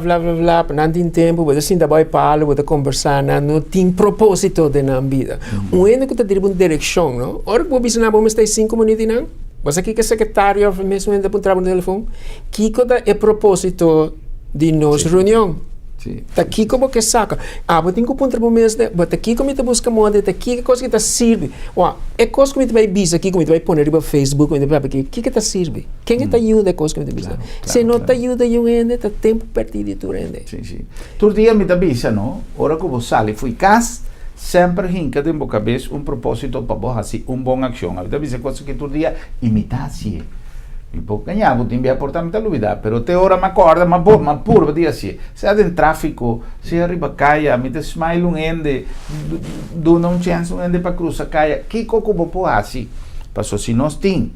não tem tempo, você sinta vai para você conversar, não tem propósito de na vida. Ende que está dirigindo direção, não? Ora que você não vai estar 5 minutos, não? Você aqui que é secretário, mesmo ainda para no telefone, que é propósito de nossa reunião? Tá aqui como que saca. Você tem que apontar para o mês, você aqui como te busca moda, tá aqui que coisa que te serve. É coisa que te vai bisa aqui, como te vai pôr no Facebook, que te serve? Quem te ajuda a coisa que te bisa? Se não te ajuda, tá tempo perdido tu rende. Sim. Todo dia me te bisa, não? Ora que você sai, fui casa, sempre hinca de boca cabeça propósito para você, bom ação. A vida bisa coisa que todo dia imitasse. E pouco ganhava, tem que aportar muita dúvida, pero até hora me acorda, mas puro, dia assim, se é em tráfico, se é arriba caia, me te smile ende, dona chance ende para cruzar caia, que coco vou assim, passou se nós tem,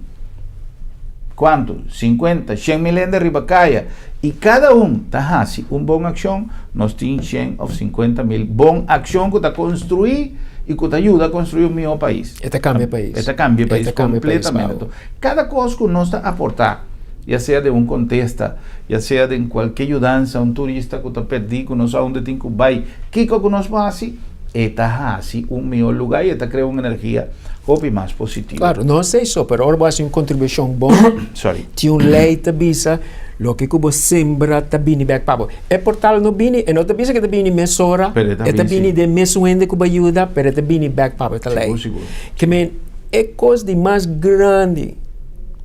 quanto? 50, 100 mil ende arriba caia, e cada tá assim, bom ação, nós tem 100 ou 50 mil, bom ação que está construir, e que te ajuda a construir o meu país. Este cambia o país. Este cambia o país completamente. Então, cada coisa que nós está a aportar, já seja de contexto, já seja de qualquer ajudança, turista que está perdido, que não sabe onde tem que vai, que nós fazemos, está así un mejor lugar y está crea una energía hopi más positiva. Claro, não sei só, pero ahora vai ser uma contribuição boa. Sorry. Tinha lei que avisa, lo que kubo sembra tá bini back pabo. É portal no bini, e não tá bisa que tá bini mesora, é tá bini de mesuende kubo ajuda, pero tá bini back pabo tá lei. Que men é coisa de mais grande,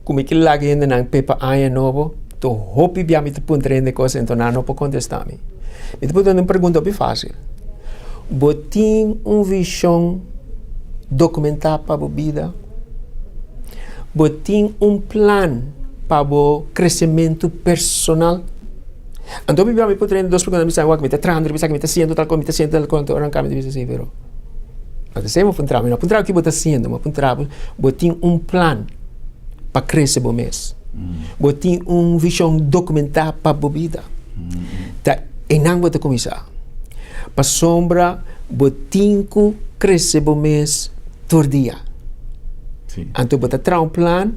como que lá ainda não pepa aia novo, to hopi biami te puntrende coisa, então não pode contestar me. Me te pode uma pergunta bem fácil. Botin visão documentar para a vida, botin plan para o crescimento personal. Então, eu me posso dois perguntas, me está trando, me está sendo tal coisa, orang kami bisa assim, pero. Mas você não apuntar, não apuntar o que você está sendo, mas apuntar, botin plan para crescer o mês, botin visão documentar para a vida. Tá, e não vou te começar. Para sombra, botin crescer o mês todo dia. Então, você traz plan,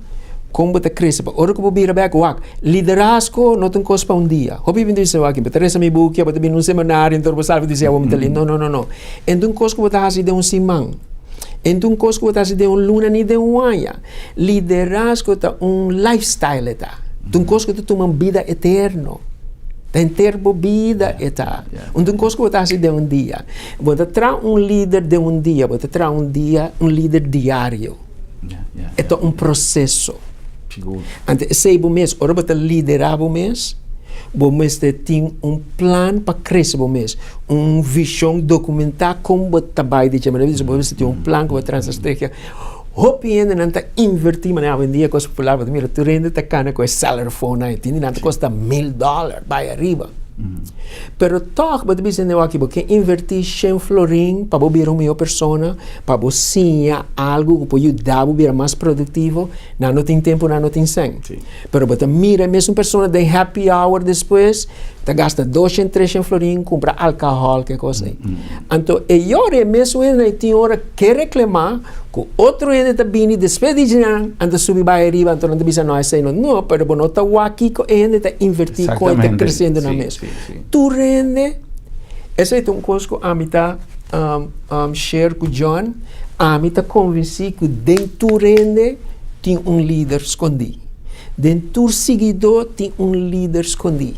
como você cresce. Ora que você vira back, liderazgo não tem coisa para dia. Hobby vem dizer, você reza meu book, você vem num seminário, então você sabe dizer, não. Então, coisa que você faz de simão. Então, coisa que você faz de luna nem de aia. Liderazgo é lifestyle, tá? Então, coisa que você toma vida eterna. Tem termo vida eta. Então, coisa que você faz de dia. Você traz líder de dia, você traz líder diário. É processo. Ante esse mês, ora você liderar o mês tem plan para crescer o mês, visão documentar como você vai de maneira, você tem plan que você transastrega. Hopi ainda não está invertindo, mas hoje em dia coisa popular, mira, tu rende tá cana com esse salary phone aí, tem não custa $1,000, vai arriba. Pero toch, você dizendo aqui, porque invertir 100 florim para você uma melhor pessoa, para você ensinar algo que pode ajudar a ser mais produtivo, não tem tempo, não tem sangue. Pero você mira mesmo pessoa de happy hour depois, você gasta 200, 300 florim, compra álcool, que coisa aí. Então, eu mesmo tem hora que reclamar, que outro ainda está vindo, depois de dinheiro, anda subir para arriba, então não precisa não é não, pero você está aqui, que ainda está invertindo, que está crescendo na mesa. Tu rende, essa é uma coisa que a mim está share com John, a mim está convencido que dentro do rende tem líder escondido. Dentro do seguidor tem líder escondido.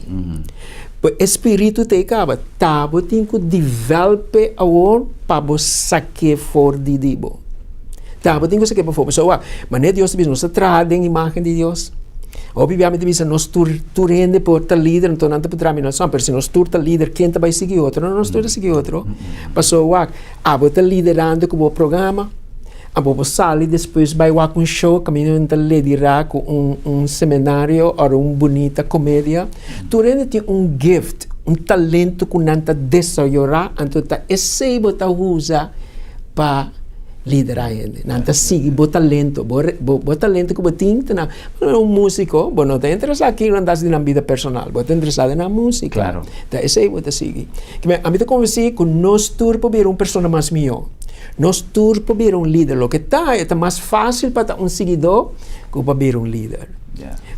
O espírito te acaba, tabo tem que desenvolver agora para você sacar fora de dibo. Tabo tem que sacar fora. Pessoal, mas não é Deus mesmo, você traz a imagem de Deus. Obviamente, nós tu rende por tal líder, então não te podrá noção, mas se nós tu tal líder, quem vai seguir outro? Não nós tu seguir outro. Passou você liderando com o programa, você sai depois vai com um show, caminhando a liderar com seminário ou uma bonita comédia. Tu rende tem gift, talento que não te desenvolverá, então esse você usa para liderar ainda. Não está seguindo o talento que você tem, não é um músico, você não está interessado aqui na vida personal, você está interessado na música. Claro. Então, esse aí você segue. A mim te convenci que nós todos podemos uma pessoa mais melhor. Nós todos podemos líder. O que está mais fácil para um seguidor que para um líder.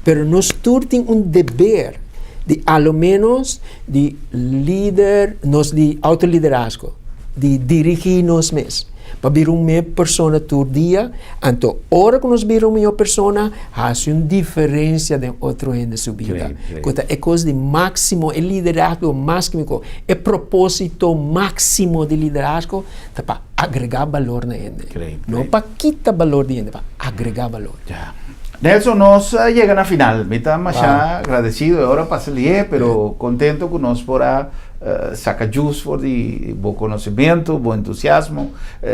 Pero nós todos temos dever de, ao menos, de líder, de autoliderazgo, de dirigir nós mesmos. Para ver uma pessoa todo dia, então, hora que nós vemos uma pessoa, faz uma diferença de outro em sua vida. É coisa de máximo, é liderazgo máximo, é propósito máximo de liderazgo, para agregar valor na gente. Não para quitar valor de gente, para agregar valor. Nelson, nos llegan a final. Me está más agradecido ahora para salir, pero contento que nos podrá sacar juice por buen conocimiento, buen entusiasmo.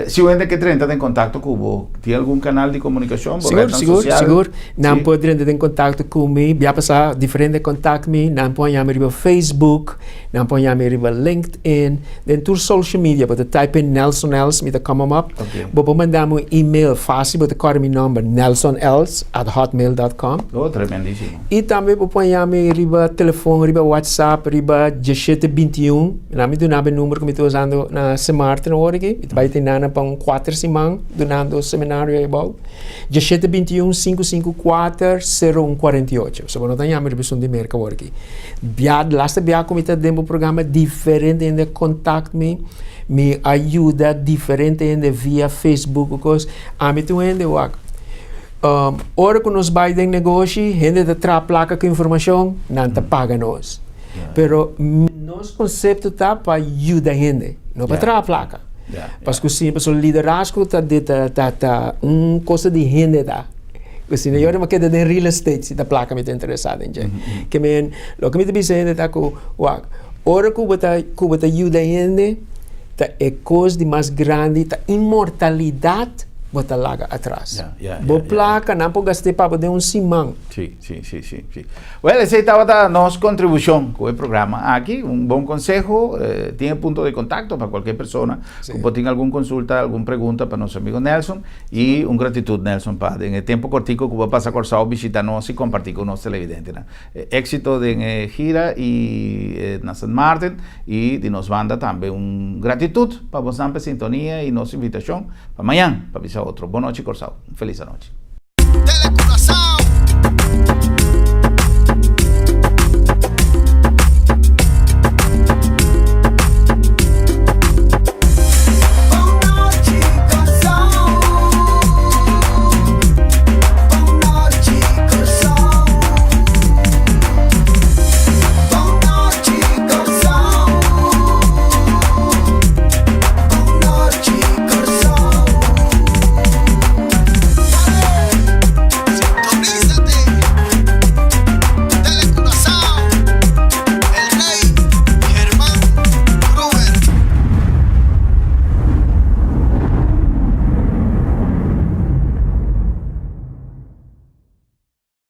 Si usted que entra en contacto con vos, ¿tiene algún canal de comunicación? Seguro. Não pode entrar em contato comigo, já passar diferente contato comigo, não pode chamar riba Facebook, não pode chamar riba LinkedIn, dentro social media, pode type in Nelson Els, me come up. Pode mandar um e-mail fácil, pode correr meu número nelsonels@hotmail.com. Tremendíssimo. E também pode chamar riba telefone, riba WhatsApp, riba 17 21, nami donava o número que me estou usando na Semarte na hora aqui, vai ter nana para 4 semanas, donando o seminário aí, bom. 17 21 554 0148. So, não tem a minha versão de merca hora aqui. Lasta biad como está dentro do programa diferente ainda contact me ajuda diferente ainda via Facebook, because a mim tu ainda hora que nós vai em negócio, ainda te tra placa com informação, não te paga nós. Pero nosso conceito está para ajudar a gente, não para tra placa. Porque sim, o liderazgo está coisa de gente da. Porque eu não quero de real estate se a placa me está interessada em gente. Que men, lo que me dice gente está com, hora que você ajuda a gente, é coisa de mais grande, a imortalidade bota laga atrás. Placa não pode gastar para poder simão. Sí. Bueno, esa estaba nuestra contribución con el programa. Aquí, un buen consejo, tiene punto de contacto para cualquier persona que tenga alguna consulta, alguna pregunta para nuestro amigo Nelson. Y un gratitud, Nelson, para en el tiempo cortico que va a pasar por Sao visitarnos y compartir con los televidentes. Éxito de gira y en San Martín y de nos banda también un gratitud para vos en sintonía y nuestra invitación para mañana, para visitar otro. Boa noite, Corsao. Feliz noche.